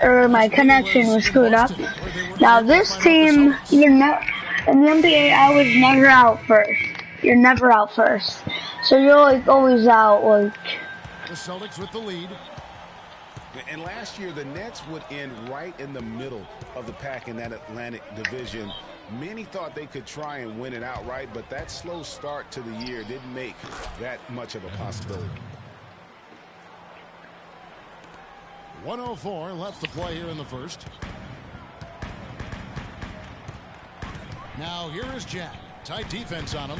or my connection was screwed up. Now this team, in the NBA, I was never out first. You're never out first, so you're like always out. Like the Celtics with the lead. And last year, the Nets would end right in the middle of the pack in that Atlantic division. Many thought they could try and win it outright, but that slow start to the year didn't make that much of a possibility. 1:04 left to play here in the first. Now here is Jack. Tight defense on him.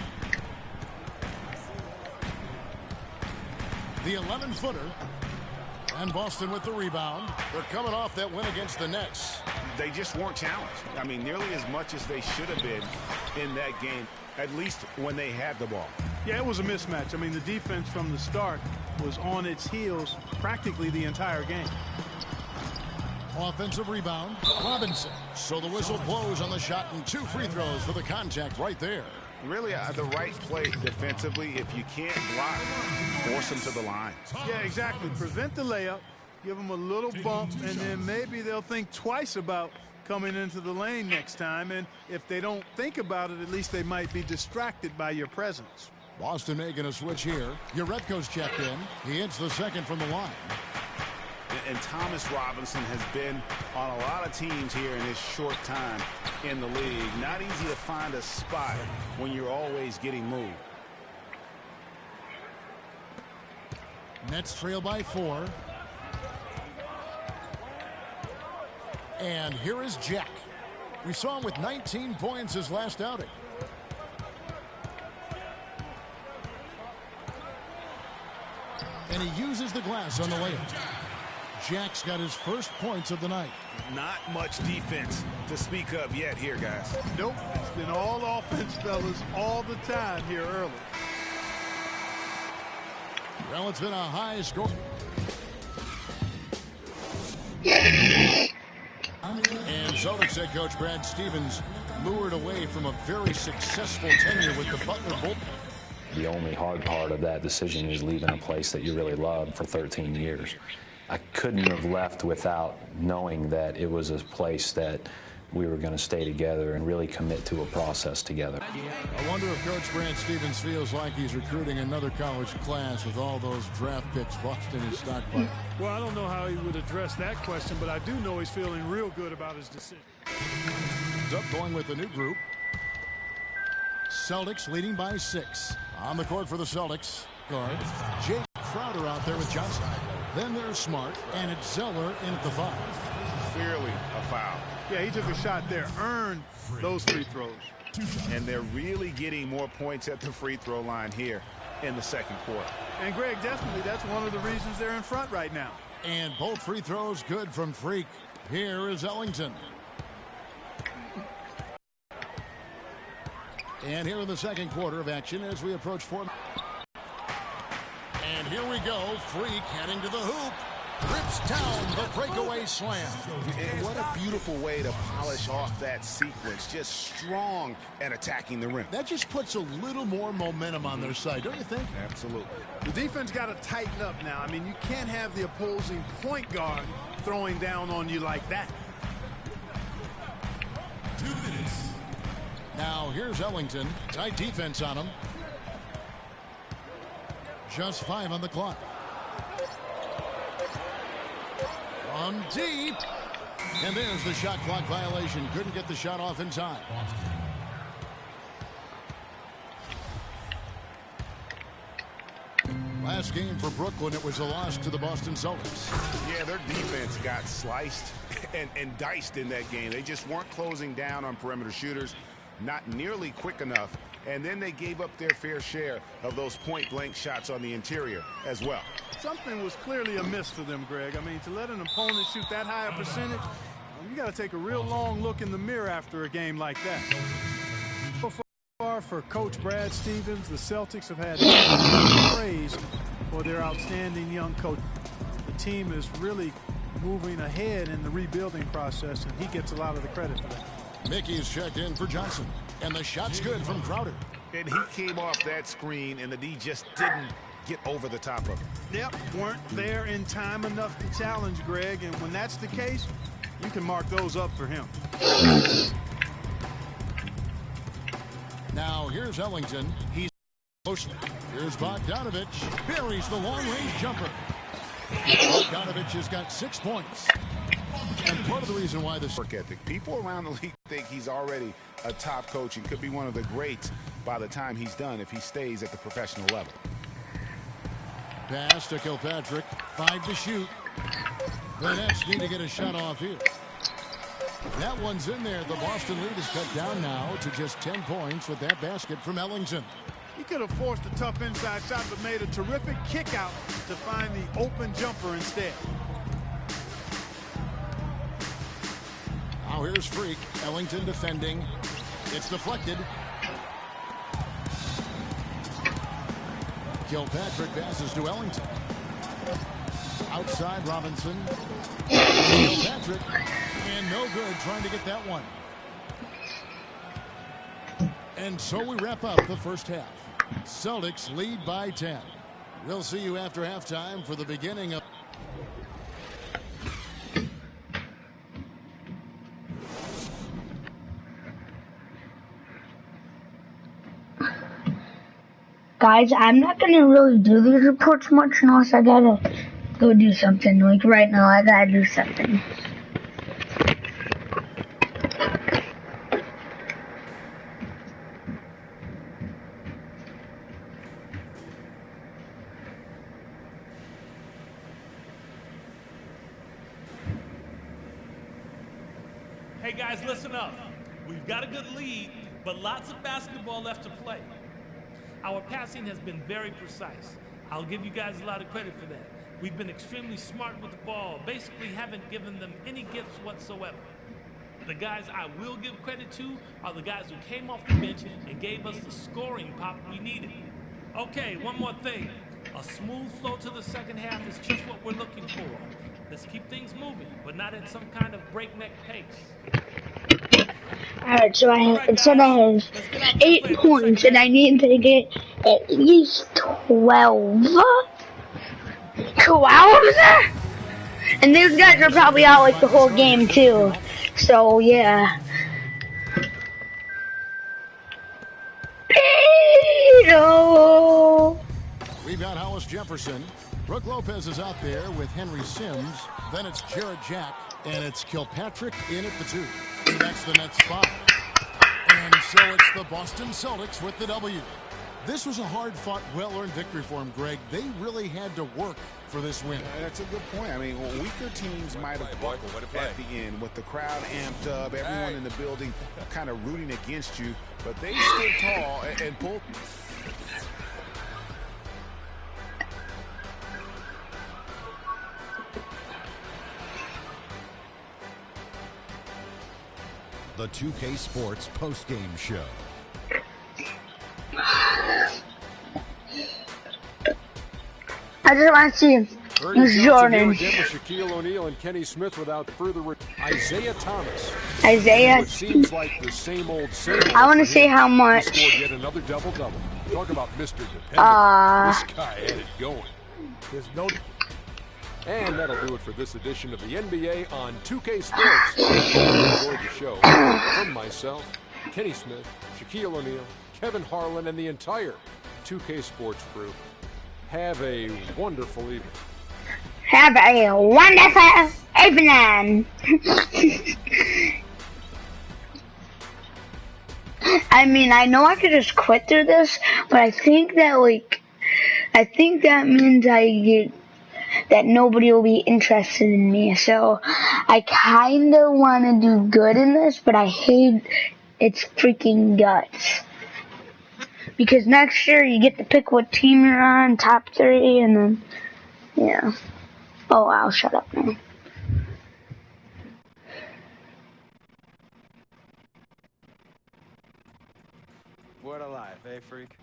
The 11-footer. And Boston with the rebound. They're coming off that win against the Nets. They just weren't challenged. I mean, nearly as much as they should have been in that game, at least when they had the ball. Yeah, it was a mismatch. I mean, the defense from the start was on its heels practically the entire game. Offensive rebound, Robinson. So the whistle blows on the shot and 2 free throws for the contact right there. Really the right play defensively. If you can't block, force them to the line. Yeah, exactly. Prevent the layup, give them a little bump, and then maybe they'll think twice about coming into the lane next time. And if they don't think about it, at least they might be distracted by your presence. Boston making a switch here. Uretko's checked in. He hits the second from the line. And Thomas Robinson has been on a lot of teams here in his short time in the league. Not easy to find a spot when you're always getting moved. Nets trail by 4. And here is Jack. We saw him with 19 points his last outing. And he uses the glass on the layup. Jack's got his first points of the night. Not much defense to speak of yet here, guys. Nope. It's been all offense, fellas, all the time here early. Well, it's been a high score. And Celtics head coach Brad Stevens lured away from a very successful tenure with the Butler Bull. The only hard part of that decision is leaving a place that you really loved for 13 years. I couldn't have left without knowing that it was a place that we were going to stay together and really commit to a process together. I wonder if Coach Brad Stevens feels like he's recruiting another college class with all those draft picks Boston is stockpiling. Well, I don't know how he would address that question, but I do know he's feeling real good about his decision. Up going with the new group. Celtics leading by 6. On the court for the Celtics. Guard. Jay Crowder out there with Johnson. Then there's Smart, and it's Zeller in at the 5. Clearly a foul. Yeah, he took a shot there, earned those free throws. And they're really getting more points at the free throw line here in the second quarter. And Greg, definitely that's one of the reasons they're in front right now. And both free throws good from Freak. Here is Ellington. And here in the second quarter of action as we approach 4. And here we go. Freak heading to the hoop. Rips down the breakaway slam. And what a beautiful way to polish off that sequence. Just strong at attacking the rim. That just puts a little more momentum on their side, don't you think? Absolutely. The defense got to tighten up now. I mean, you can't have the opposing point guard throwing down on you like that. 2 minutes. Now here's Ellington. Tight defense on him. Just 5 on the clock. From deep. And there's the shot clock violation. Couldn't get the shot off in time. Last game for Brooklyn, it was a loss to the Boston Celtics. Yeah, their defense got sliced and diced in that game. They just weren't closing down on perimeter shooters, not nearly quick enough. And then they gave up their fair share of those point-blank shots on the interior as well. Something was clearly amiss for them, Greg. I mean, to let an opponent shoot that high a percentage, you got to take a real long look in the mirror after a game like that. So far for Coach Brad Stevens, the Celtics have had praise for their outstanding young coach. The team is really moving ahead in the rebuilding process, and he gets a lot of the credit for that. Mickey's checked in for Johnson. And the shot's good from Crowder. And he came off that screen, and the D just didn't get over the top of it. Yep, weren't there in time enough to challenge Greg, and when that's the case, you can mark those up for him. Now here's Ellington. He's motion. Here's Bogdanovich. Buries the long-range jumper. Bogdanovich has got 6 points. And part of the reason why this work ethic. People around the league think he's already a top coach and could be one of the greats by the time he's done if he stays at the professional level. Pass to Kilpatrick. 5 to shoot. The Nets need to get a shot off here. That one's in there. The Boston lead is cut down now to just 10 points with that basket from Ellington. He could have forced a tough inside shot, but made a terrific kick out to find the open jumper instead. Now here's Freak. Ellington defending. It's deflected. Kilpatrick passes to Ellington. Outside Robinson. Kilpatrick. And no good trying to get that one. And so we wrap up the first half. Celtics lead by 10. We'll see you after halftime for the beginning of... Guys, I'm not going to really do these reports much unless I gotta go do something. Like right now, I gotta do something. Hey guys, listen up. We've got a good lead, but lots of basketball left to play. Our passing has been very precise. I'll give you guys a lot of credit for that. We've been extremely smart with the ball, basically haven't given them any gifts whatsoever. The guys I will give credit to are the guys who came off the bench and gave us the scoring pop we needed. Okay, one more thing. A smooth flow to the second half is just what we're looking for. Let's keep things moving, but not at some kind of breakneck pace. Alright, so instead I have 8 points, and I need to get at least 12. 12? And these guys are probably out like the whole game too. So yeah. We've got Hollis Jefferson. Brooke Lopez is out there with Henry Sims. Then it's Jared Jack. And it's Kilpatrick in at the 2. That's the Nets 5. And so it's the Boston Celtics with the W. This was a hard-fought, well-earned victory for them, Greg. They really had to work for this win. That's a good point. I mean, weaker teams might have buckled at the end with the crowd amped up, everyone in the building kind of rooting against you. But they stood tall and pulled. The 2K Sports postgame show. I just want to see Jordan. Shaquille O'Neal and Kenny Smith without further. Isaiah Thomas. Isaiah. Seems like the same old. I want to see how much. He scored yet another double-double. Talk about Mr. Dependable. This guy had it going. There's no. And that'll do it for this edition of the NBA on 2K Sports. Enjoyed the show. From myself, Kenny Smith, Shaquille O'Neal, Kevin Harlan, and the entire 2K Sports crew. Have a wonderful evening. Have a wonderful evening. I mean, I know I could just quit through this, but I think that means that nobody will be interested in me. So I kind of want to do good in this, but I hate its freaking guts. Because next year you get to pick what team you're on, top 3, and then, yeah. Oh, I'll shut up now. What a life, eh, freak?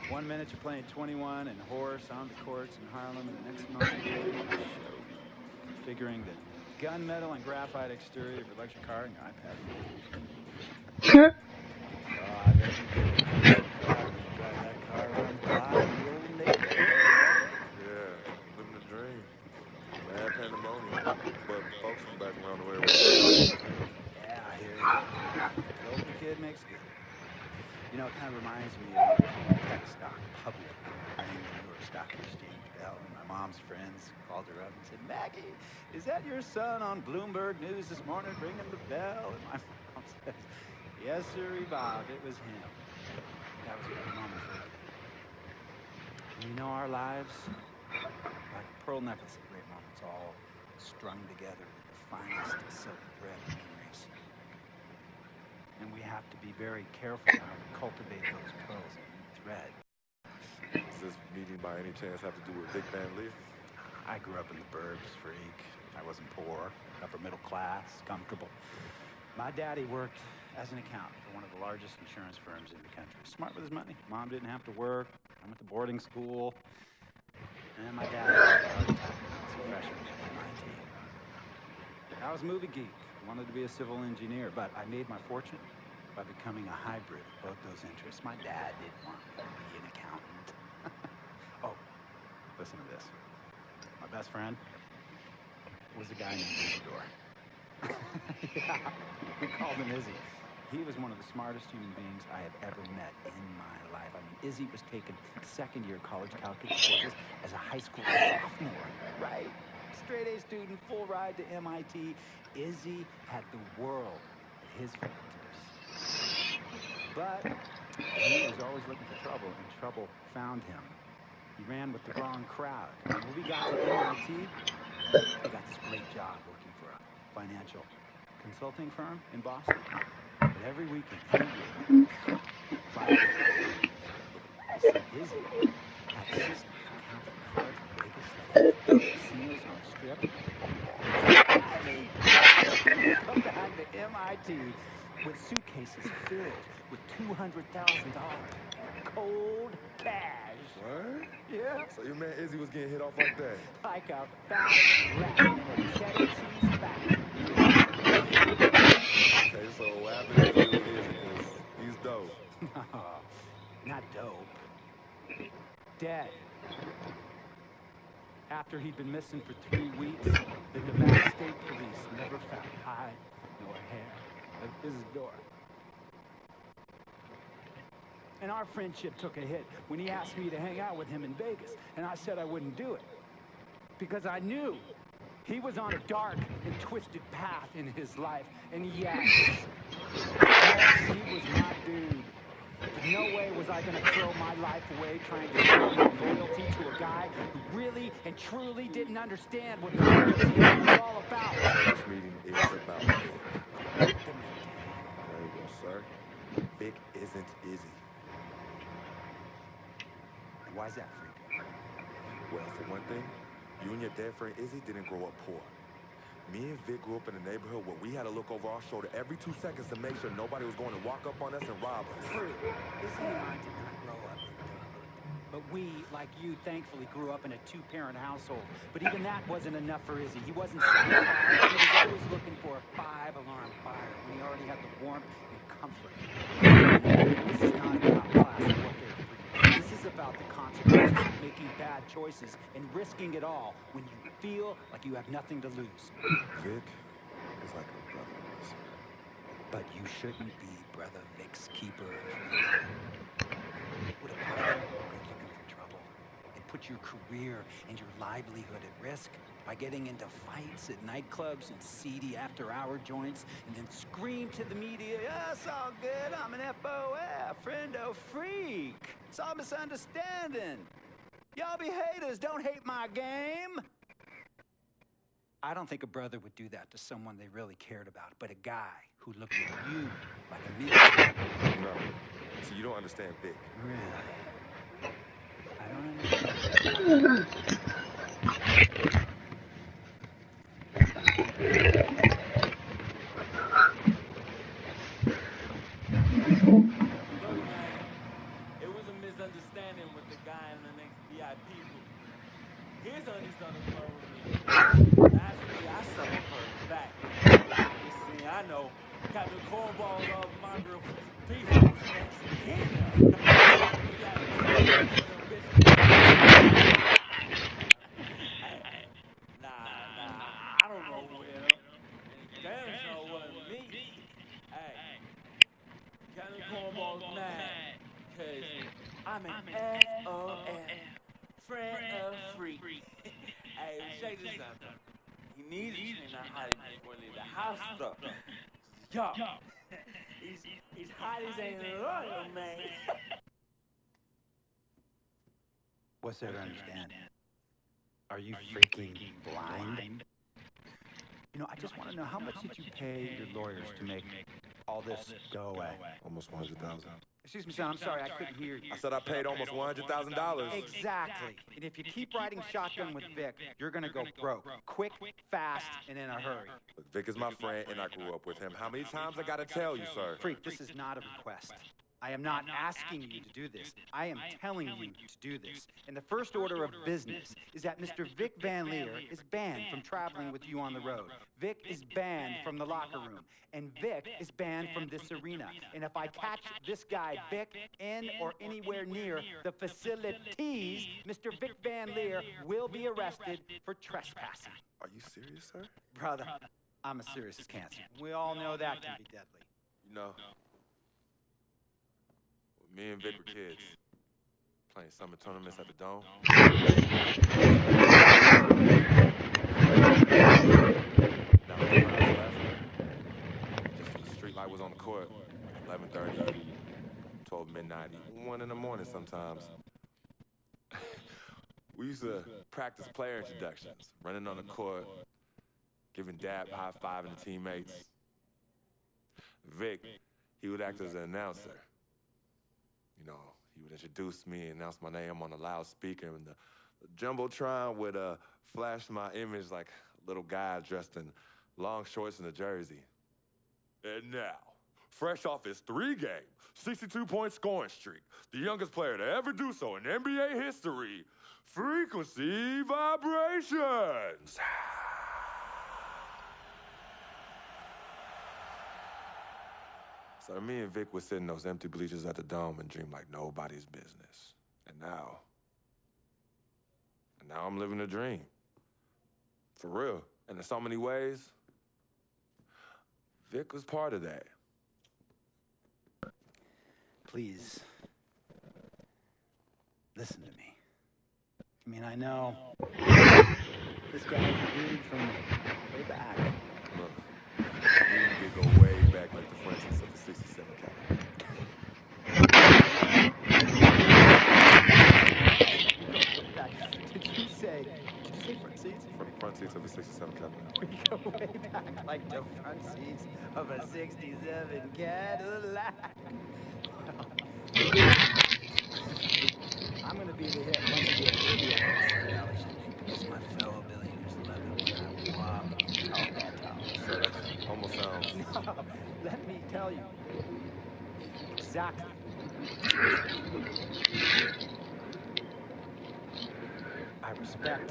1 minute you're playing 21 and horse on the courts in Harlem, and the next month you're doing a show. Figuring that gunmetal and graphite exterior of your electric car and your iPad. I bet you could drive that car around the block in the old neighborhood. Come back around the way. Yeah, I hear you. Hope the kid makes good. You know, it kind of reminds me of tech stock public rang the New York Stock Exchange bell, and my mom's friends called her up and said, "Maggie, is that your son on Bloomberg News this morning ringing the bell?" And my mom says, "Yes, sir, Bob, it was him." That was a great moment for me. And you know, our lives, like a pearl necklace of great moments, all strung together with the finest silk thread of memories. And we have to be very careful how we cultivate those pearls and thread. Does this meeting by any chance have to do with Vic Van Lee? I grew up in the burbs, freak. I wasn't poor, upper middle class, comfortable. My daddy worked as an accountant for one of the largest insurance firms in the country. Smart with his money. Mom didn't have to work. I went to boarding school. And my dad was a freshman at MIT. I was a movie geek. Wanted to be a civil engineer, but I made my fortune by becoming a hybrid of both those interests. My dad didn't want me to be an accountant. Oh, listen to this. My best friend was a guy named Isidore. Yeah, we called him Izzy. He was one of the smartest human beings I have ever met in my life. I mean, Izzy was taking second-year college calculus courses as a high school sophomore, right? Straight-A student, full ride to MIT. Izzy had the world at his fingertips. But he was always looking for trouble, and trouble found him. He ran with the wrong crowd. And when we got to MIT, he got this great job working for a financial consulting firm in Boston. But every weekend, he would 5 days. See, Izzy had a system for counting cards in Vegas, casinos on the strip. I mean, he would come back to MIT with suitcases filled with $200,000 cold cash. What? Yeah. So your man Izzy was getting hit off like that? Like a fat rat in a cheddar cheese factory. Okay, so what happened to this dude Izzy? Because he's dope. No, not dope. Dead. After he'd been missing for 3 weeks, the Nevada State Police never found hide nor hair of Isidore. And our friendship took a hit when he asked me to hang out with him in Vegas, and I said I wouldn't do it. Because I knew he was on a dark and twisted path in his life, and yes, he was my dude. But no way was I going to throw my life away trying to show my loyalty to a guy who really and truly didn't understand what loyalty was all about. This meeting is about Vic. There you go, sir. Vic isn't Izzy. And why's that, freak? Well, for one thing, you and your dead friend Izzy didn't grow up poor. Me and Vic grew up in a neighborhood where we had to look over our shoulder every 2 seconds to make sure nobody was going to walk up on us and rob us. True. Izzy and I did not grow up in Duluth. But we, like you, thankfully grew up in a 2-parent household. But even that wasn't enough for Izzy. He wasn't satisfied. He was always looking for a 5-alarm fire when he already had the warmth and comfort. This is not about class warfare. This is about the consequences of making bad choices and risking it all when you feel like you have nothing to lose. Vic is like a brother. But you shouldn't be Brother Vic's keeper. Would a brother go looking for trouble and put your career and your livelihood at risk by getting into fights at nightclubs and seedy after-hour joints and then scream to the media, "Yeah, it's all good, I'm an FOF, friendo freak. It's all misunderstanding. Y'all be haters, don't hate my game." I don't think a brother would do that to someone they really cared about, but a guy who looked at you like a meal. No. See, you don't understand Vic. Really? I don't understand. Look, man, it was a misunderstanding with the guy in the next VIP booth. His honey's gonna flow with me. Naturally, I suffered her back. You see, I know Captain Cornball's off my grill people next here. Nah, I don't know, Will. damn sure wasn't me. Hey, Captain Cornball's mad because I'm an FOF, friend of freak. Hey, check this out though. He needs to train that hottie before he leave the house though. Yo, he's hotties ain't loyal, man. What's there to understand? Are you freaking blind? You know, I just want to know, how much did you pay your lawyers to make all this go away? Almost 100,000. Excuse me, son, I'm sorry, I couldn't hear you. I said I paid almost $100,000. Exactly. And if you keep riding shotgun with Vic, you're gonna go broke. Quick, fast, and in a hurry. Look, Vic is my friend, and I grew up with him. How many times I gotta tell you, sir? Freak, this is not a request. I am not asking you to do this. I am telling you to do this. And the first order of business is that Mr. Vic Van Leer is banned from traveling with you on the road. Vic is banned from the locker room. And Vic is banned from this arena. And if I catch this guy, Vic, in or anywhere near the facilities, Mr. Vic Van Leer will be arrested for trespassing. Are you serious, sir? Brother, I'm as serious as cancer. We all know that can be deadly. You know, me and Vic were kids, playing summer tournaments at the Dome. Just the street light was on the court, 11:30, 12 midnight, 1 in the morning sometimes. We used to practice player introductions, running on the court, giving dab, high-fiving the teammates. Vic, he would act as an announcer. You know, he would introduce me and announce my name on the loudspeaker, and the Jumbotron would flash my image like a little guy dressed in long shorts and a jersey. And now, fresh off his 3-game, 62-point scoring streak, the youngest player to ever do so in NBA history, Frequency Vibrations. So me and Vic would sit in those empty bleachers at the Dome and dream like nobody's business. And now I'm living a dream. For real. And in so many ways, Vic was part of that. Please, listen to me. I mean, I know this guy's a dude from way back. Look, we did go way back like the Frenchies of the 67 Cap. Did you say front seats? Front seats of a 67 Cap. We go way back like the front seats of a 67 Cadillac. I'm gonna be the hit once you get video. Because my fellow billionaires love it when I walk out that top. So that almost sounds... No, let me tell you. Exactly. I respect,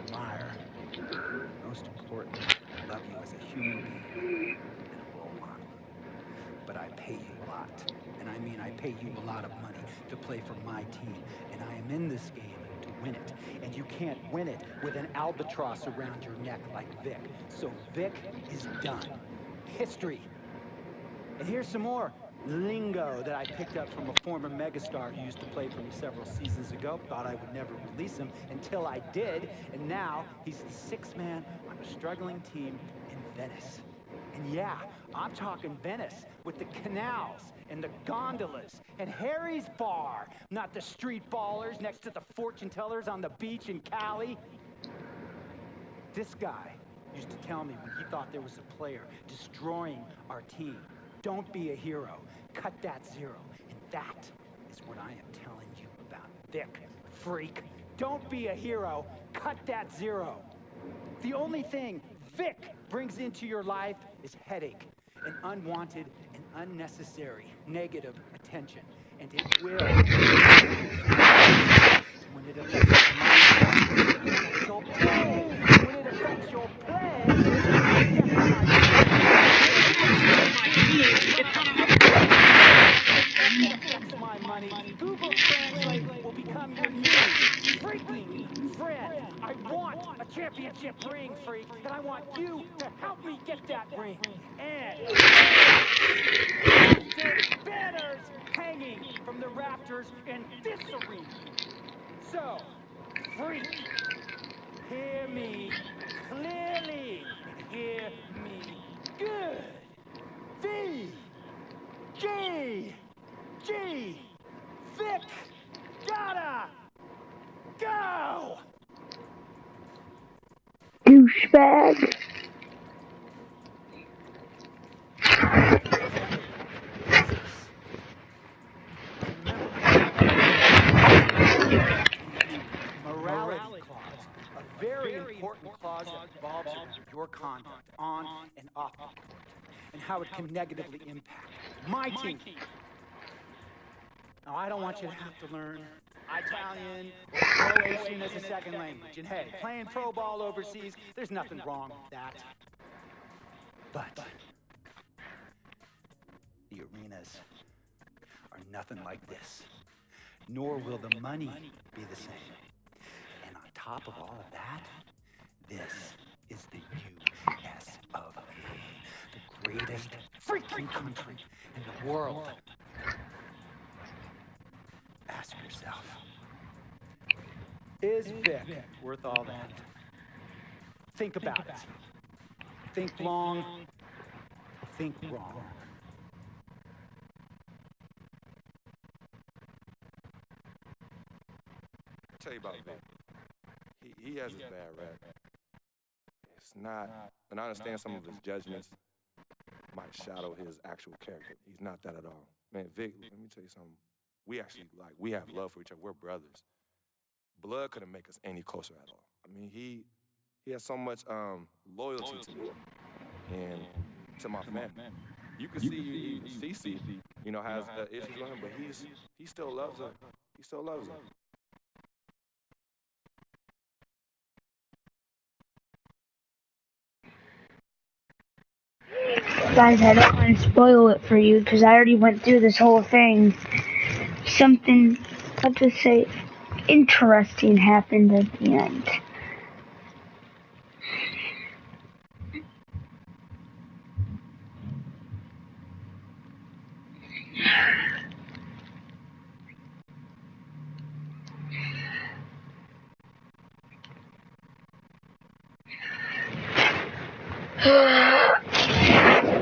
admire, and most importantly, love you as a human being and a role model. But I pay you a lot. And I mean, I pay you a lot of money to play for my team. And I am in this game to win it. And you can't win it with an albatross around your neck like Vic. So Vic is done. History. And here's some more lingo that I picked up from a former megastar who used to play for me several seasons ago. Thought I would never release him until I did. And now he's the sixth man on a struggling team in Venice. And yeah, I'm talking Venice with the canals and the gondolas and Harry's bar, not the street ballers next to the fortune tellers on the beach in Cali. This guy used to tell me when he thought there was a player destroying our team, don't be a hero, cut that zero. And that is what I am telling you about Vic, freak. Don't be a hero, cut that zero. The only thing Vic brings into your life is headache and unwanted and unnecessary negative attention. And it will. When it affects your play, when it affects your play, my money, Google Translate will become your new freaking friend. I want a chance. championship ring, freak, and I want you to help me get that ring. And after banners hanging from the rafters in this arena. So, freak, hear me clearly and hear me good. V-G-G, Vic, gotta go! Douchebag. Morality clause, a very important clause that revolves around your conduct on and off the court, and how it can negatively impact my team. Now, I don't want you to have to learn Italian or Croatian as a second language. And hey, playing pro ball overseas, there's nothing wrong with that. But the arenas are nothing like this, nor will the money be the same. And on top of all of that, this is the US of A, the greatest freaking country in the world. Ask yourself, is Vic worth all that? Think about it. Think long, think wrong. I'll tell you about Vic. He has his bad rap. It's not, and I understand some of his judgments might shadow his actual character. He's not that at all. Man, Vic, let me tell you something. We actually, we have love for each other. We're brothers. Blood couldn't make us any closer at all. I mean, he has so much loyalty to me and to my family. You can see Cece, has issues with him, but he still loves her. He still loves her. Guys, I don't want to spoil it for you because I already went through this whole thing. Something, I'll just say, interesting happened at the end.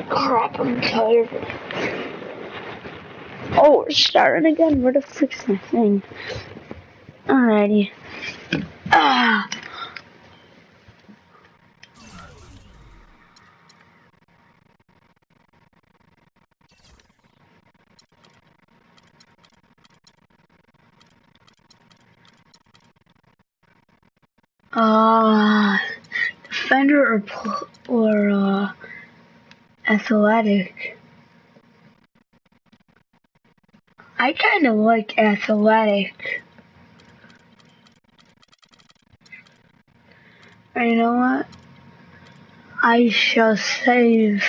Crap, I'm tired. Oh, we're starting again? Where the frick's my thing? Alrighty. Defender or athletic. I kind of like athletic. Or you know what? I shall save.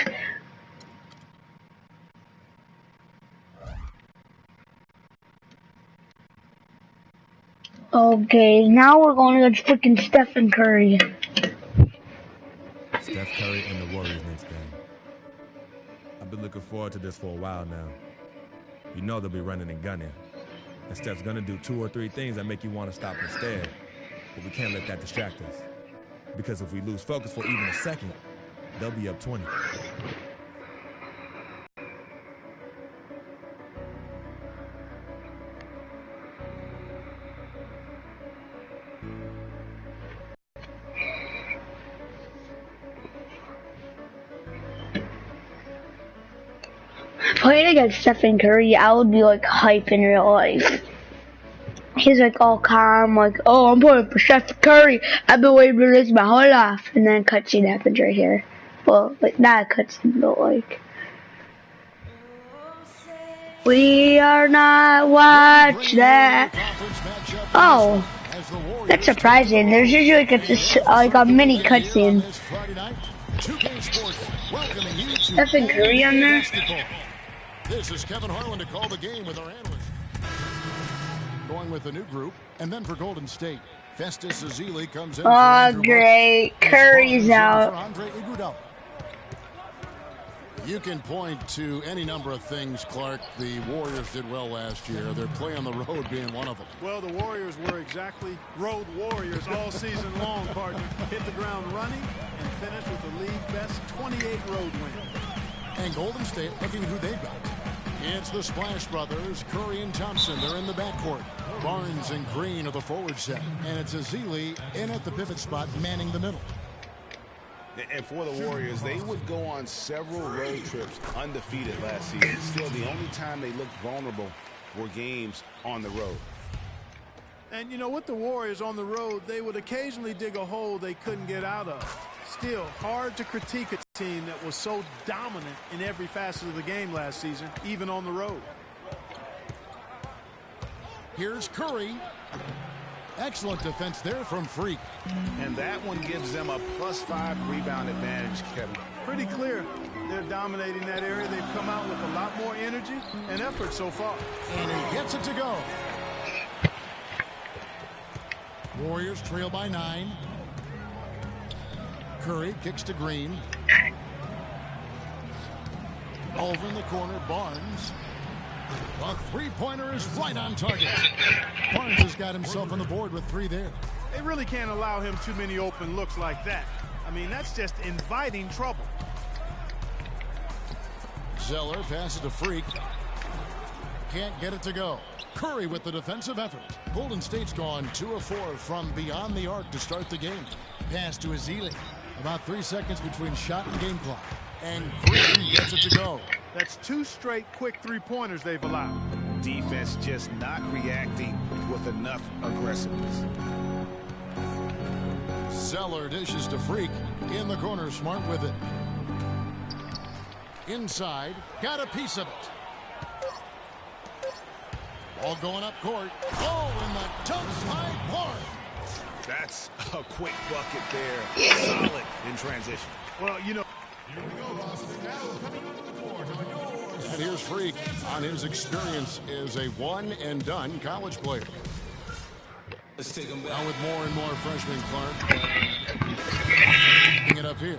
Okay, now we're going against freaking Stephen Curry. Steph Curry and the Warriors next game. I've been looking forward to this for a while now. You know they'll be running and gunning. And Steph's gonna do 2 or 3 things that make you want to stop and stare. But we can't let that distract us. Because if we lose focus for even a second, they'll be up 20. Playing against Stephen Curry, I would be like hype in real life. He's like all calm, like, oh, I'm playing for Stephen Curry. I've been waiting for this my whole life. And then a cutscene happens right here. Well, like, not a cutscene, but like, we are not watch that. Oh, that's surprising. There's usually like a mini cutscene. Stephen Curry on there. This is Kevin Harlan to call the game with our analyst. Going with the new group, and then for Golden State, Festus Ezeli comes in Oh, for Andrew great. Bogut. Curry's For out. Andre Iguodala. You can point to any number of things, Clark. The Warriors did well last year. Their play on the road being one of them. Well, the Warriors were exactly road warriors all season long, partner. Hit the ground running and finished with the league best 28 road wins. And Golden State, looking at who they've got. It's the Splash Brothers, Curry and Thompson. They're in the backcourt. Barnes and Green are the forward set. And it's Ezeli in at the pivot spot, manning the middle. And for the Warriors, they would go on several road trips undefeated last season. Still, the only time they looked vulnerable were games on the road. And, you know, with the Warriors on the road, they would occasionally dig a hole they couldn't get out of. Still, hard to critique a team that was so dominant in every facet of the game last season, even on the road. Here's Curry. Excellent defense there from Freak. And that one gives them a +5 rebound advantage, Kevin. Pretty clear. They're dominating that area. They've come out with a lot more energy and effort so far. And he gets it to go. Warriors trail by 9. Curry kicks to Green. Over in the corner, Barnes. A three-pointer is right on target. Barnes has got himself on the board with 3 there. They really can't allow him too many open looks like that. I mean, that's just inviting trouble. Zeller passes to Freak. Can't get it to go. Curry with the defensive effort. Golden State's gone 2 of 4 from beyond the arc to start the game. Pass to Ezeli. About 3 seconds between shot and game clock. And Green gets it to go. That's 2 straight quick three-pointers they've allowed. Defense just not reacting with enough aggressiveness. Zeller dishes to Freak. In the corner, Smart with it. Inside, got a piece of it. Ball going up court. Oh, and the tough side Barnes. That's a quick bucket there. Solid in transition. Well, you know. Here we go, Boston. Now coming onto the court are yours. And here's Freak on his experience as a one-and-done college player. Let's take him back. Now with more and more freshmen, Clark. Picking it up here.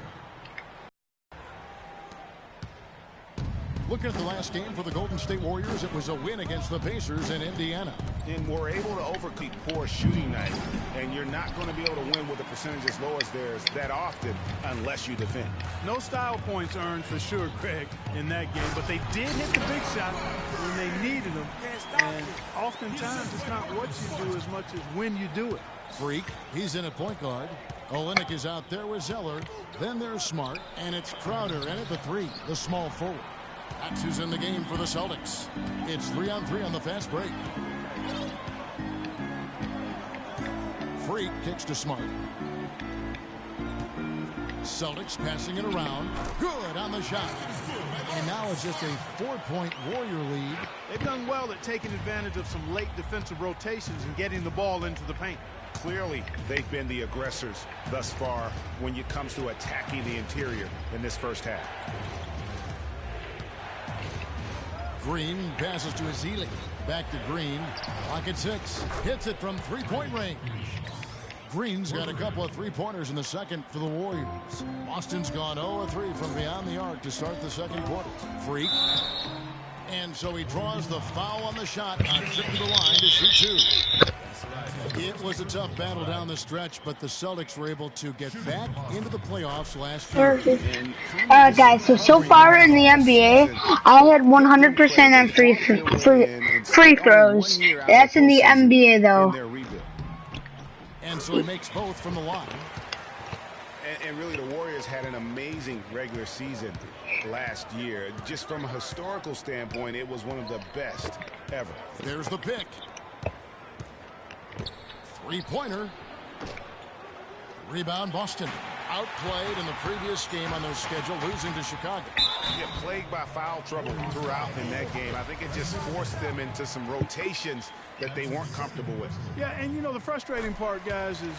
Looking at the last game for the Golden State Warriors, it was a win against the Pacers in Indiana. And we're able to overcome poor shooting night. And you're not going to be able to win with a percentage as low as theirs that often unless you defend. No style points earned for sure, Greg, in that game. But they did hit the big shot when they needed them. And oftentimes it's not what you do as much as when you do it. Freak, he's in at point guard. Olynyk is out there with Zeller. Then there's Smart, and it's Crowder in at the 3, the small forward. That's who's in the game for the Celtics. It's 3-on-3 on the fast break. Freak kicks to Smart. Celtics passing it around. Good on the shot. And now it's just a 4-point Warrior lead. They've done well at taking advantage of some late defensive rotations and getting the ball into the paint. Clearly, they've been the aggressors thus far when it comes to attacking the interior in this first half. Green passes to Ezeli. Back to Green. Pocket 6. Hits it from 3-point range. Green's got a couple of three-pointers in the second for the Warriors. Boston's gone 0 of 3 from beyond the arc to start the second quarter. Freak. And so he draws the foul on the shot on trip to the line to shoot 2. It was a tough battle down the stretch, but the Celtics were able to get back into the playoffs last year. Guys, so far in the NBA, I had 100% on free throws. That's in the NBA, though. And so he makes both from the line. And really, the Warriors had an amazing regular season last year. Just from a historical standpoint, it was one of the best ever. There's the pick. Three-pointer. Rebound, Boston. Outplayed in the previous game on their schedule, losing to Chicago. Yeah, plagued by foul trouble throughout in that game. I think it just forced them into some rotations that they weren't comfortable with. Yeah, and you know, the frustrating part, guys, is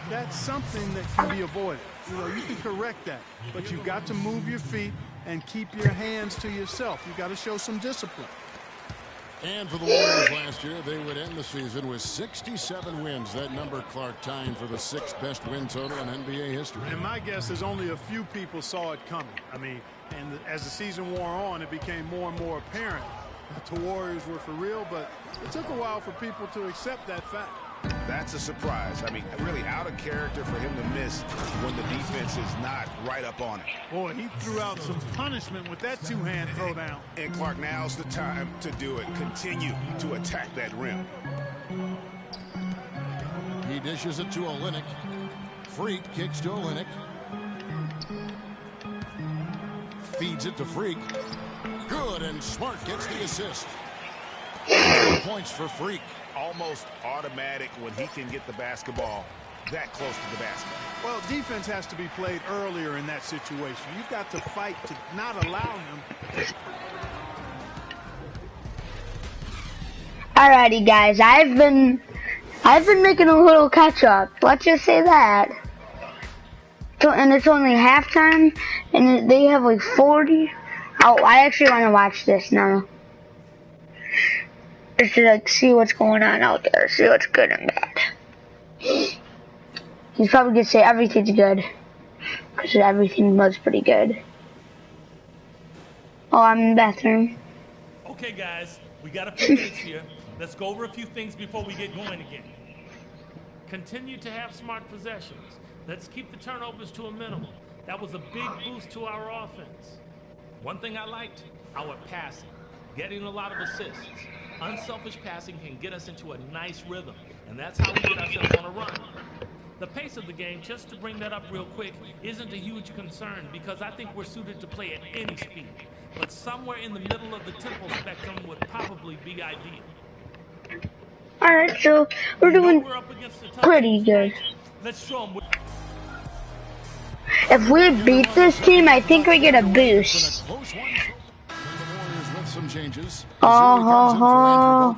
that's something that can be avoided. You know, you can correct that, but you've got to move your feet and keep your hands to yourself. You've got to show some discipline. And for the Warriors last year, they would end the season with 67 wins. That number, Clark, tying for the 6th best win total in NBA history. And my guess is only a few people saw it coming. I mean, and as the season wore on, it became more and more apparent that the Warriors were for real, but it took a while for people to accept that fact. That's a surprise. I mean, really out of character for him to miss when the defense is not right up on it. Boy, he threw out some punishment with that two-hand throwdown. And Clark, now's the time to do it. Continue to attack that rim. He dishes it to Olynyk. Freak kicks to Olynyk. Feeds it to Freak. Good, and Smart gets the assist. 2 points for Freak. Almost automatic when he can get the basketball that close to the basket. Well, defense has to be played earlier in that situation. You've got to fight to not allow him. Alrighty, guys. I've been making a little catch up. Let's just say that. So, and it's only halftime, and they have like 40. Oh, I actually want to watch this now. Just to like see what's going on out there, see what's good and bad. He's probably gonna say everything's good, because everything was pretty good. Oh, I'm in the bathroom. Okay, guys, we got a few minutes here. Let's go over a few things before we get going again. Continue to have smart possessions. Let's keep the turnovers to a minimum. That was a big boost to our offense. One thing I liked, our passing, getting a lot of assists. Unselfish passing can get us into a nice rhythm, and that's how we get ourselves on a run. The pace of the game, just to bring that up real quick, isn't a huge concern because I think we're suited to play at any speed. But somewhere in the middle of the tempo spectrum would probably be ideal. Alright, so we're doing pretty good. Let's show them. If we beat this team, I think we get a boost. Some changes. And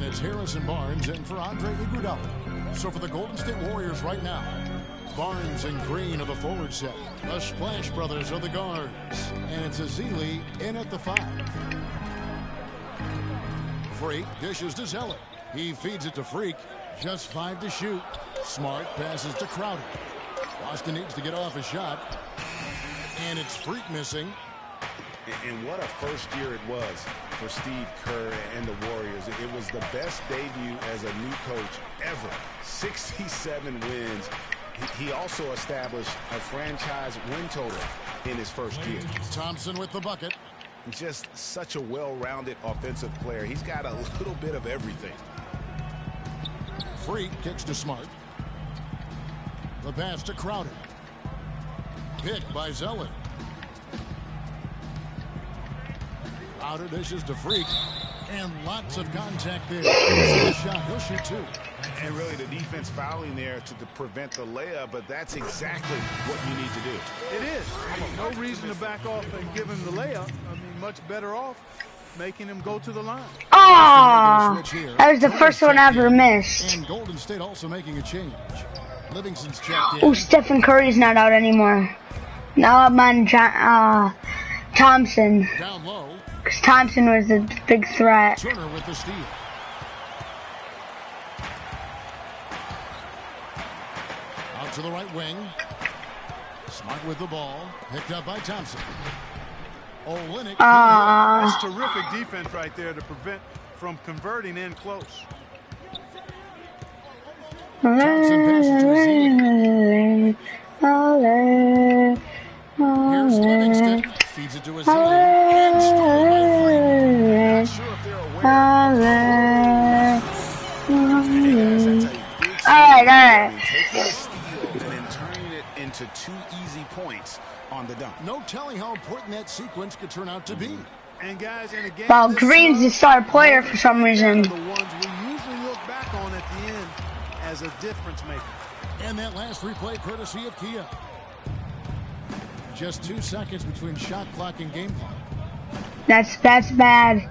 it's Harrison Barnes in for Andre Iguodala. So for the Golden State Warriors right now, Barnes and Green are the forward set. The Splash Brothers are the guards. And it's Azili in at the 5. Freak dishes to Zeller. He feeds it to Freak. Just 5 to shoot. Smart passes to Crowder. Boston needs to get off a shot. And it's Freak missing. And what a first year it was for Steve Kerr and the Warriors. It was the best debut as a new coach ever. 67 wins. He also established a franchise win total in his first year. Thompson with the bucket. Just such a well-rounded offensive player. He's got a little bit of everything. Freak kicks to Smart. The pass to Crowder. Picked by Zeller. Crowder dishes to Freak. And lots of contact there. The shot. He'll shoot 2. And really the defense fouling there to prevent the layup, but that's exactly what you need to do. It is. No reason to back off and give him the layup. I mean, much better off making him go to the line. Oh, that was the first one I ever missed. And Golden State also making a change. Livingston's checked in. Oh, Stephen Curry's not out anymore. Now I'm on Thompson. Down low. Because Thompson was the big threat. Turner with the steal. Out to the right wing. Smart with the ball. Picked up by Thompson. Olynyk. That's terrific defense right there to prevent from converting in close. Thompson passes to Azili. Here's Livingston. Feeds it to Azili. And stolen by Freak. Not sure if they're Alright. Taking a steal and then turning it into 2 easy points on the dunk. No telling how important that sequence could turn out to be. And guys, in a game, Well, Green's the star player for some reason. The ones we usually look back on at the end as a difference maker. And that last replay courtesy of Kia. Just 2 seconds between shot clock and game clock. That's bad.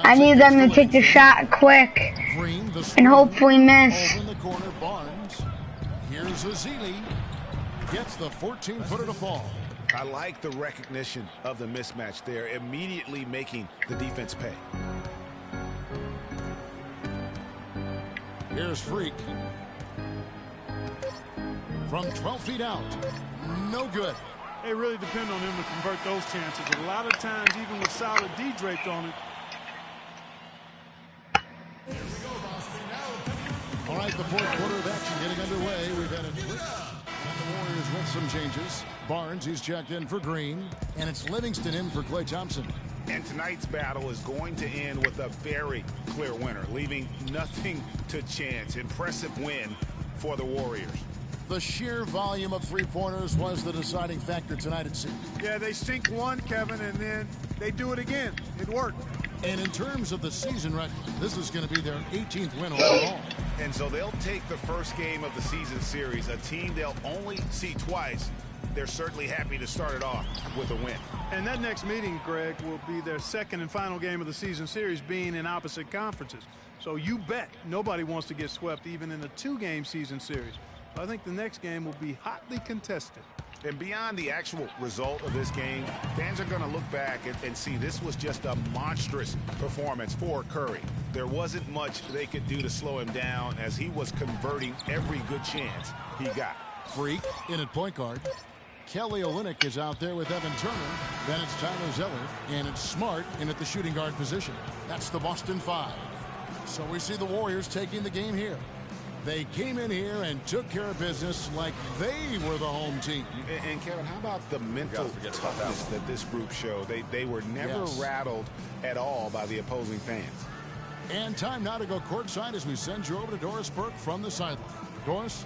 I need them to take the shot quick Green, and hopefully miss. Over in the corner, Barnes. Here's Azili. Gets the 14-footer to fall. I like the recognition of the mismatch there, immediately making the defense pay. Here's Freak. From 12 feet out. No good. They really depend on him to convert those chances. A lot of times, even with solid D draped on it. All right, the fourth quarter of action getting underway. We've had and the Warriors with some changes. Barnes, he's checked in for Green, and it's Livingston in for Klay Thompson. And tonight's battle is going to end with a very clear winner, leaving nothing to chance. Impressive win for the Warriors. The sheer volume of three-pointers was the deciding factor tonight, it seemed. Yeah, they sink one, Kevin, and then they do it again. It worked. And in terms of the season record, this is going to be their 18th win overall. And so they'll take the first game of the season series, a team they'll only see twice. They're certainly happy to start it off with a win. And that next meeting, Greg, will be their second and final game of the season series, being in opposite conferences. So you bet nobody wants to get swept even in a two-game season series. I think the next game will be hotly contested. And beyond the actual result of this game, fans are going to look back and see this was just a monstrous performance for Curry. There wasn't much they could do to slow him down as he was converting every good chance he got. Freak in at point guard. Kelly Olynyk is out there with Evan Turner. Then it's Tyler Zeller. And it's Smart in at the shooting guard position. That's the Boston Five. So we see the Warriors taking the game here. They came in here and took care of business like they were the home team. And Kevin, how about the mental toughness that this group showed? They were never rattled at all by the opposing fans. And time now to go courtside as we send you over to Doris Burke from the sideline. Doris?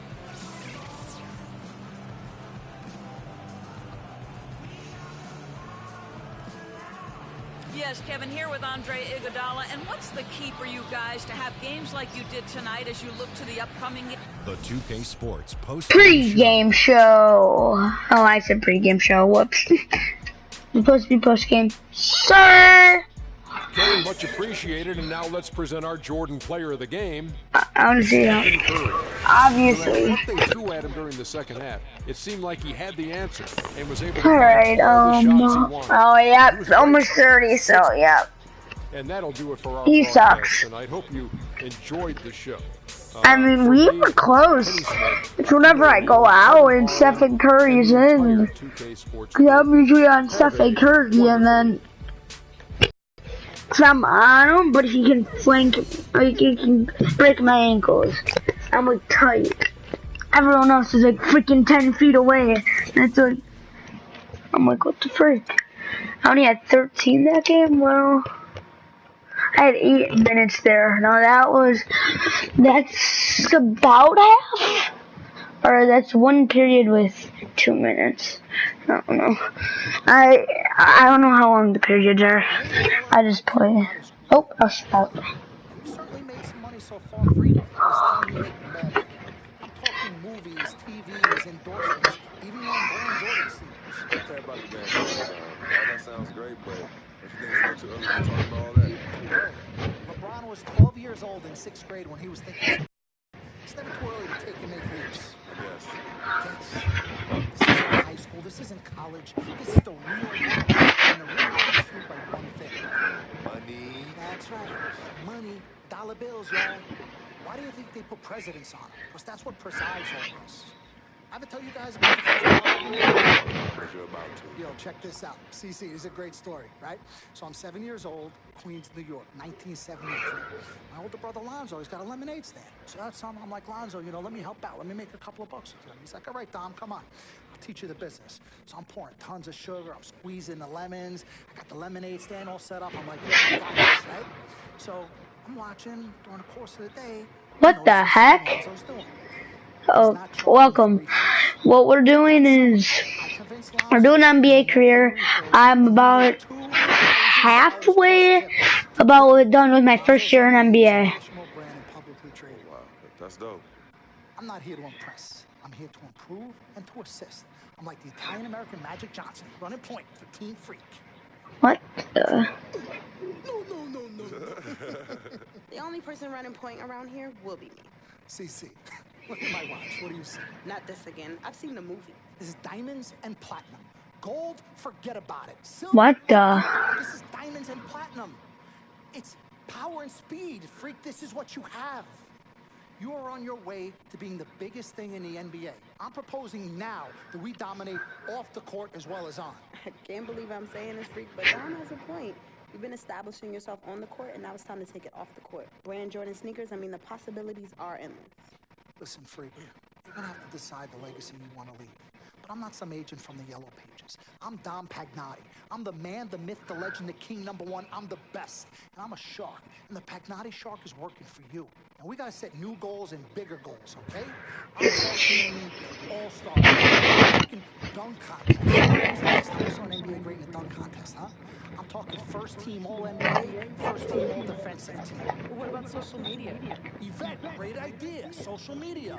Yes, Kevin, here with Andre Iguodala. And what's the key for you guys to have games like you did tonight as you look to the upcoming game? The 2K Sports Pre-game show. Oh, I said pre-game show. Whoops. It's supposed to be post-game. Sir! Kevin, much appreciated. And now let's present our Jordan player of the game. I want to see him. Obviously. No matter what they threw at him during the second half, it seemed like he had the answer and was able to Alright, the shots he wanted. oh, yeah, almost 30, so, yeah. And that'll do it for our He broadcast sucks. tonight. Hope you enjoyed the show. I mean, we were close. It's whenever I go out and Stephen Curry's in. Because I'm usually on Stephen Curry, and then I'm on him, but he can flank, like, he can break my ankles. I'm like tight. Everyone else is like freaking 10 feet away. And it's like, I'm like, what the frick? I only had 13 that game? Well, I had 8 minutes there. Now that's about half? Or that's one period with 2 minutes. I don't know. I don't know how long the periods are. I just play. Oh, I'll stop. You certainly made some money so far, Freak. It's time you make more. I'm talking movies, TVs, endorsements, even your own brand Jordan sneakers. Okay, about the band. All that sounds great, but don't you think it's not too early to talk about all that? LeBron was 12 years old in 6th grade when he was thinking. It's never too early to take and make leaps. Yes. This isn't high school. This isn't college. This is the real world. And the real world is fueled by one thing. Money. That's right. Money. Dollar bills, y'all. Why do you think they put presidents on them? Because that's what presides over us. I ever tell you guys about the first What you're about to. Yo, check this out. CC, this is a great story, right? So I'm 7 years old, Queens, New York, 1973. My older brother Lonzo, he's got a lemonade stand. So that's something I'm like, Lonzo, you know, let me help out. Let me make a couple of bucks with you. He's like, all right, Dom, come on. I'll teach you the business. So I'm pouring tons of sugar. I'm squeezing the lemons. I got the lemonade stand all set up. I'm like, yeah, I got this, right? So I'm watching during the course of the day. What the heck? Oh, welcome. What we're doing is we're doing an NBA career. I'm about halfway done with my first year in NBA. Wow, that's dope. I'm not here to impress. I'm here to improve and to assist. I'm like the Italian-American Magic Johnson, running point for Team Freak. What? No. The only person running point around here will be me. CC, look at my watch. What do you see? Not this again. I've seen the movie. This is diamonds and platinum. Gold, forget about it. Silver, What the? This is diamonds and platinum. It's power and speed. Freak, this is what you have. You are on your way to being the biggest thing in the NBA. I'm proposing now that we dominate off the court as well as on. I can't believe I'm saying this, Freak, but Dom has a point. You've been establishing yourself on the court, and now it's time to take it off the court. Wearing Jordan sneakers, I mean, the possibilities are endless. Listen, Freak, you're going to have to decide the legacy you want to leave. But I'm not some agent from the Yellow Pages. I'm Dom Pagnotti. I'm the man, the myth, the legend, the king, #1. I'm the best. And I'm a shark. And the Pagnotti shark is working for you. And we got to set new goals and bigger goals, okay? I'm talking all-star. I'm talking dunk contest. When's the last time we saw an NBA great in a dunk contest, huh? I'm talking first team All-NBA, first team All-Defensive team. Well, what about social media? Yvette, great idea. Social media.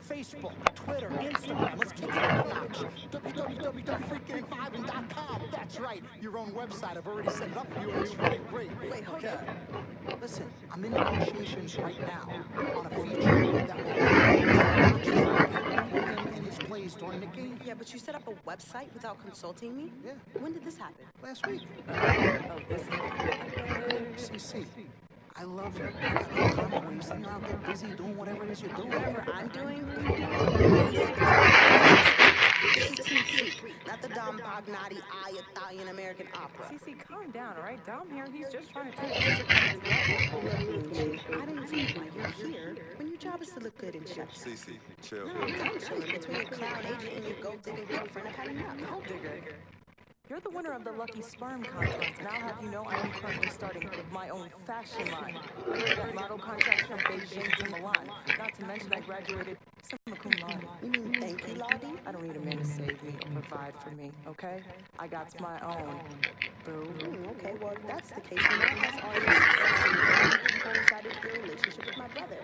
Facebook, Twitter, Instagram. Let's kick it up a notch. www.freakinandvibing.com. That's right. Your own website. I've already set it up for you, and it's really great. Wait, hold okay. up. Listen, I'm in negotiations right now on a feature that will watch Freakin' in his plays during the game. Yeah, but you set up a website without consulting me? Yeah. When did this happen? Last week. Oh, this is CC. I love you. You got no time to waste. You're out there busy doing whatever it is you're doing. Whatever I'm doing, this is Team Freak, not the Dom Pagnotti Italian American opera. CC, calm down, all right? Dom here, he's just trying to take us to the next level. Look, Lucci, I didn't see why you're here when your job is to look good in shut. CC, chill. No, I'm chilling between your clown agent and your gold-digging girlfriend. I've had enough. Gold digger. You're the winner of the Lucky Sperm contest, and I'll have you know I am currently starting my own fashion line. I got model contracts from Beijing to Milan. Not to mention I graduated summa cum laude. You mean thank you, Lottie? I don't need a man to save me or provide for me, okay? I got my own. Boo. Okay, well, if that's the case, then why has all your success coincided with your relationship with my brother?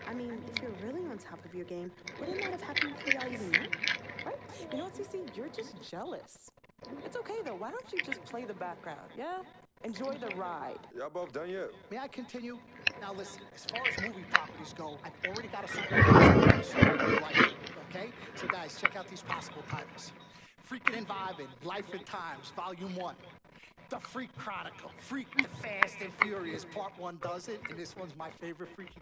I mean, if you're really on top of your game, wouldn't that have happened before y'all even met? Right? You know what, CC? You're just jealous. It's okay, though. Why don't you just play the background, yeah? Enjoy the ride. Y'all both done yet? May I continue? Now listen, as far as movie properties go, I've already got a superhero like, okay? So guys, check out these possible titles. Freakin' and Vibing, Life and Times, Volume 1. The Freak Chronicle, Freak the Fast and Furious, Part 1 does it, and this one's my favorite Freaky.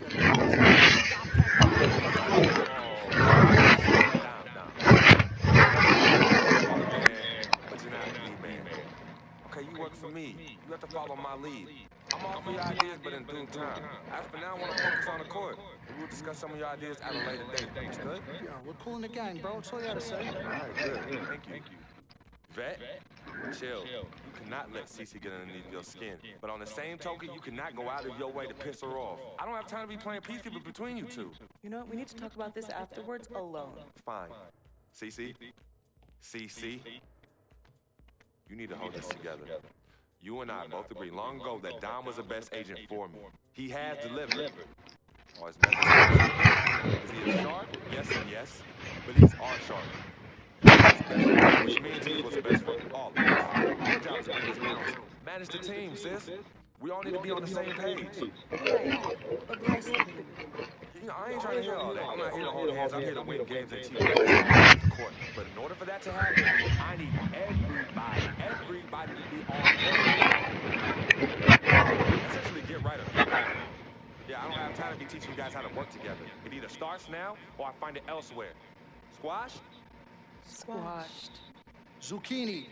Okay, you work for me. You have to follow my lead. I'm all for your ideas, but in due time. As for now, I want to focus on the court. We'll discuss some of your ideas at a later date. Understood? Yeah, we're cool in the gang, bro. That's all you gotta say. All right, good. Thank you. Vet, chill. You cannot let Cece get underneath your skin. But on the same token, you cannot go out of your way to piss her off. I don't have time to be playing peacekeeper between you two. You know what? We need to talk about this afterwards alone. Fine. Cece? CC? You need to hold this together. You and I both agreed long ago that Dom was the best agent for me. He has delivered. Or as necessary. Is he a shark? Yes and yes. But he's our shark. Which means he's what's best for all of us. Your job is to bring this balance. Manage the team, sis. We all need to be on the same page. You know, I ain't trying to hear all that. I'm not here to hold hands. I'm here to win games and team court. But in order for that to happen, I need everybody to be on board. Essentially, get right up. Yeah, I don't have time to be teaching you guys how to work together. It either starts now or I find it elsewhere. Squash? Squashed. Zucchini.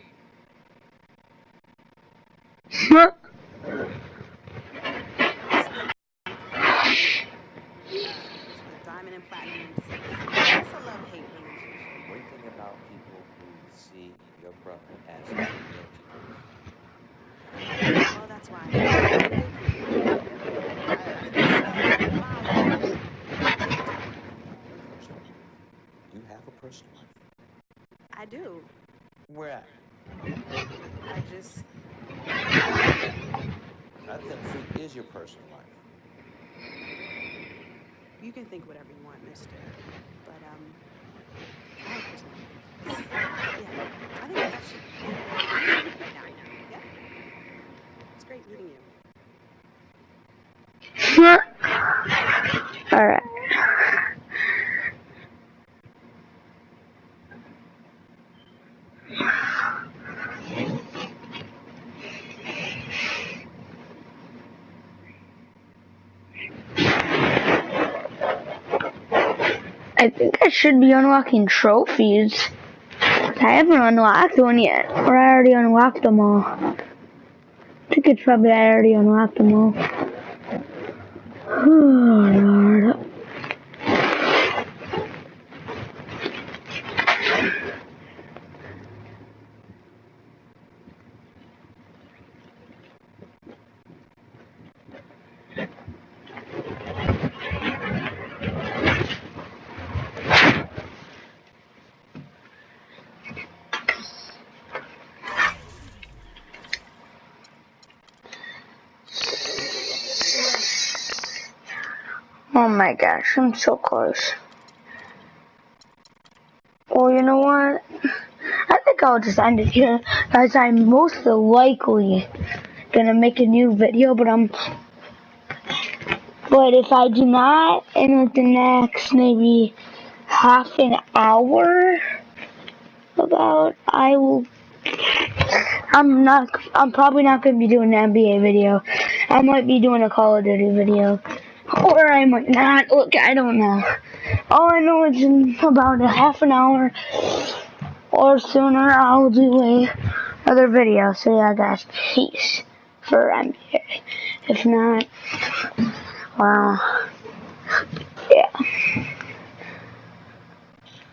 Diamond and platinum. It's a love-hate relationship. One thing about people who see your brother as a Well, that's why. You have a personal life. I do. Where at? I just... I think Freak is your personal life. You can think whatever you want, mister. But, I have personal life. Yeah, I think that should be right now. Yeah? It's great meeting you. All right. I think I should be unlocking trophies. I haven't unlocked one yet. Or I already unlocked them all. I think it's probably I already unlocked them all. Oh, Lord. Oh my gosh, I'm so close. Well, you know what? I think I'll just end it here, guys. I'm most likely gonna make a new video, but if I do not in like the next maybe half an hour, I'm probably not gonna be doing an NBA video. I might be doing a Call of Duty video. Or I might not. Look, I don't know. All I know is in about a half an hour or sooner I'll do another video. So yeah, guys, peace for NBA. If not, well.